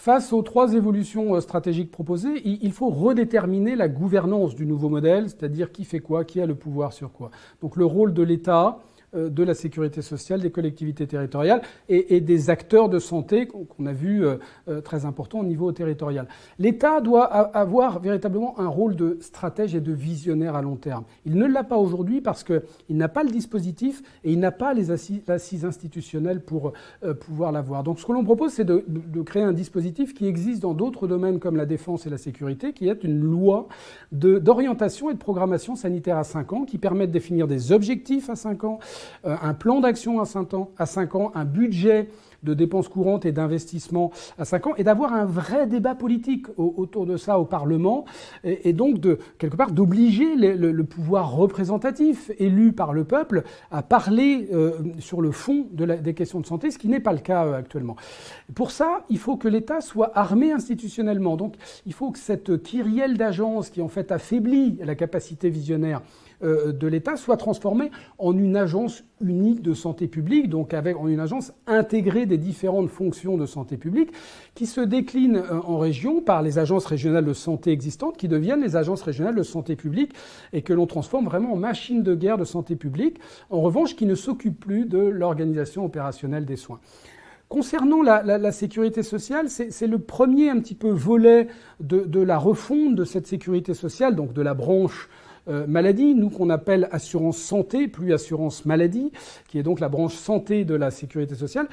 Face aux trois évolutions stratégiques proposées, il faut redéterminer la gouvernance du nouveau modèle, c'est-à-dire qui fait quoi, qui a le pouvoir sur quoi. Donc le rôle de l'État, de la sécurité sociale, des collectivités territoriales et des acteurs de santé qu'on a vu très importants au niveau territorial. L'État doit avoir véritablement un rôle de stratège et de visionnaire à long terme. Il ne l'a pas aujourd'hui parce qu'il n'a pas le dispositif et il n'a pas les assises institutionnelles pour pouvoir l'avoir. Donc ce que l'on propose, c'est de créer un dispositif qui existe dans d'autres domaines comme la défense et la sécurité, qui est une loi d'orientation et de programmation sanitaire à 5 ans, qui permet de définir des objectifs à 5 ans, un plan d'action à 5 ans, un budget de dépenses courantes et d'investissement à 5 ans, et d'avoir un vrai débat politique autour de ça au Parlement, et donc quelque part d'obliger le pouvoir représentatif élu par le peuple à parler sur le fond des questions de santé, ce qui n'est pas le cas actuellement. Pour ça, il faut que l'État soit armé institutionnellement. Donc il faut que cette kyrielle d'agences qui en fait affaiblit la capacité visionnaire de l'État soit transformée en une agence unique de santé publique, donc en une agence intégrée des différentes fonctions de santé publique, qui se déclinent en région par les agences régionales de santé existantes, qui deviennent les agences régionales de santé publique, et que l'on transforme vraiment en machine de guerre de santé publique, en revanche qui ne s'occupe plus de l'organisation opérationnelle des soins. Concernant la sécurité sociale, c'est le premier un petit peu volet de la refonte de cette sécurité sociale, donc de la branche maladie, nous qu'on appelle assurance santé, plus assurance maladie, qui est donc la branche santé de la sécurité sociale,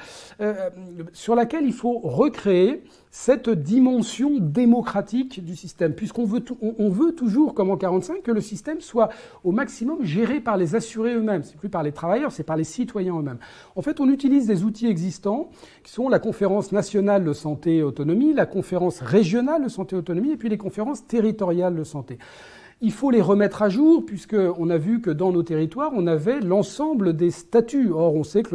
sur laquelle il faut recréer cette dimension démocratique du système, puisqu'on veut toujours, comme en 1945, que le système soit au maximum géré par les assurés eux-mêmes. C'est plus par les travailleurs, c'est par les citoyens eux-mêmes. En fait, on utilise des outils existants, qui sont la conférence nationale de santé et autonomie, la conférence régionale de santé et autonomie, et puis les conférences territoriales de santé. Il faut les remettre à jour, puisqu'on a vu que dans nos territoires, on avait l'ensemble des statuts. Or, on sait que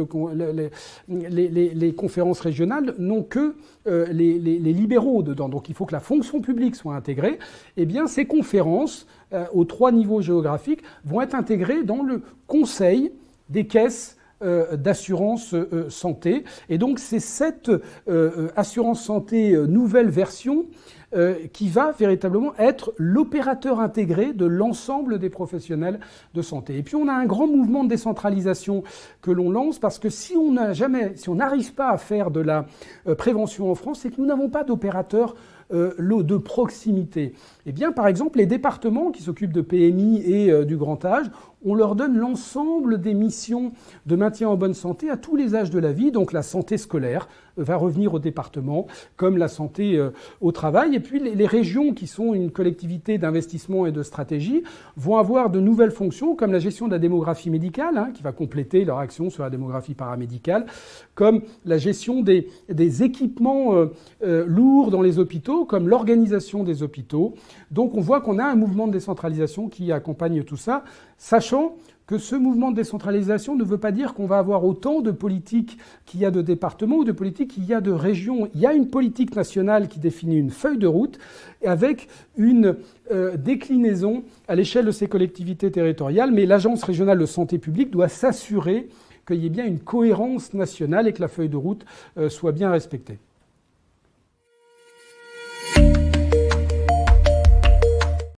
les conférences régionales n'ont que les libéraux dedans. Donc, il faut que la fonction publique soit intégrée. Eh bien, ces conférences, aux 3 niveaux géographiques, vont être intégrées dans le conseil des caisses d'assurance santé. Et donc, c'est cette assurance santé nouvelle version qui va véritablement être l'opérateur intégré de l'ensemble des professionnels de santé. Et puis on a un grand mouvement de décentralisation que l'on lance, parce que si on n'arrive pas à faire de la prévention en France, c'est que nous n'avons pas d'opérateur de proximité. Eh bien, par exemple, les départements qui s'occupent de PMI et du grand âge, on leur donne l'ensemble des missions de maintien en bonne santé à tous les âges de la vie. Donc la santé scolaire va revenir au département, comme la santé au travail. Et puis les régions, qui sont une collectivité d'investissement et de stratégie, vont avoir de nouvelles fonctions, comme la gestion de la démographie médicale, qui va compléter leur action sur la démographie paramédicale, comme la gestion des équipements lourds dans les hôpitaux, comme l'organisation des hôpitaux. Donc on voit qu'on a un mouvement de décentralisation qui accompagne tout ça, sachant que ce mouvement de décentralisation ne veut pas dire qu'on va avoir autant de politiques qu'il y a de départements ou de politiques qu'il y a de régions. Il y a une politique nationale qui définit une feuille de route avec une déclinaison à l'échelle de ces collectivités territoriales, mais l'Agence régionale de santé publique doit s'assurer qu'il y ait bien une cohérence nationale et que la feuille de route soit bien respectée.